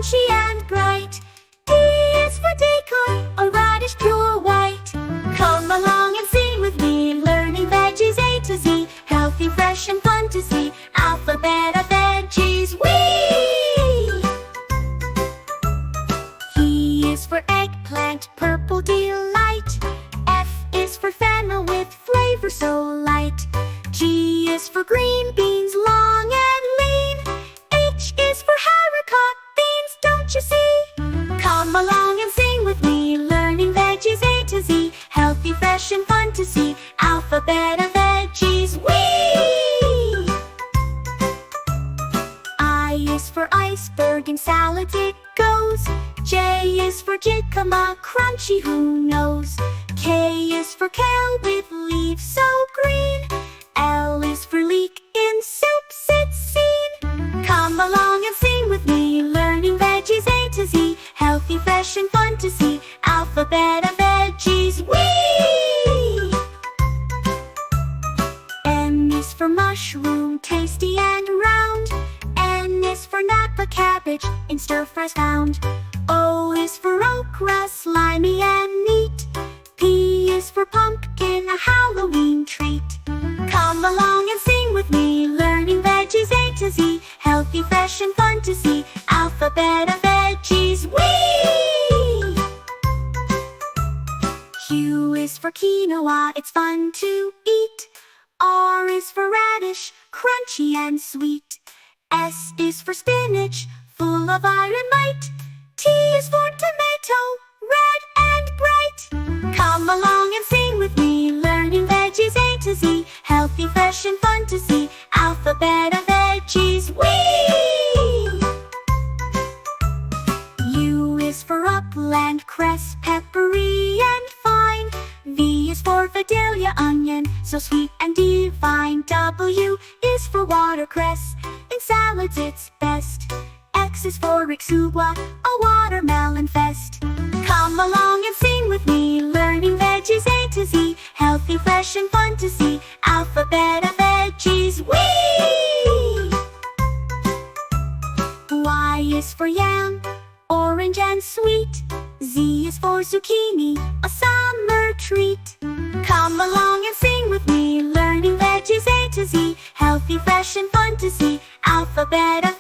crunchy and bright. D is for decoy, a radish pure white. Come along and sing with me, learning veggies A to Z. Healthy, fresh, and fun to see. Alphabet of veggies, wee! E is for eggplant, purple delight. F is for fennel with flavor so light. G is for green beans, long and lean. H is for haricot beans, don't you see? Come along and sing with me, learning veggies A to Z. Healthy, fresh, and fun to see. Alphabet of veggies, wee! I is for iceberg, in salad it goes. J is for jicama, crunchy, who knows? K is for kale with leaves so green. L is for leek, in soups it's seen. Come along and sing with me, learning veggies A to Z. Healthy, fresh, and fun to see. Alphabet of veggies, wee! M is for mushroom, tasty and round. N is for napa cabbage, in stir-fries found. O is for okra, slimy and neat. P is for pumpkin, a Halloween treat. Come along and sing with me, learning veggies A to Z. Healthy, fresh, and fun to see. Alphabet of veggies, wee! Q is for quinoa, it's fun to eat. R is for radish, crunchy and sweet. S is for spinach, full of iron might. T is for tomato, red and bright. Come along and sing with me, learning veggies A to Z. Healthy, fresh, and fun to see. Alphabet of veggies, wee! U is for upland, cress, peppery and fine. V is for Vidalia onion, so sweet and divine. W is for watercress, in salads it's best. X is for Rixuwa, a watermelon fest. Come along and sing with me, learning veggies A to Z. Healthy, fresh, and fun to see. Alphabet of veggies, wee! Y is for yam, orange and sweet. Z is for zucchini, a summer treat. Come along and sing with me, learning veggies A to Z. Healthy, fresh, and fun to see. Alphabet of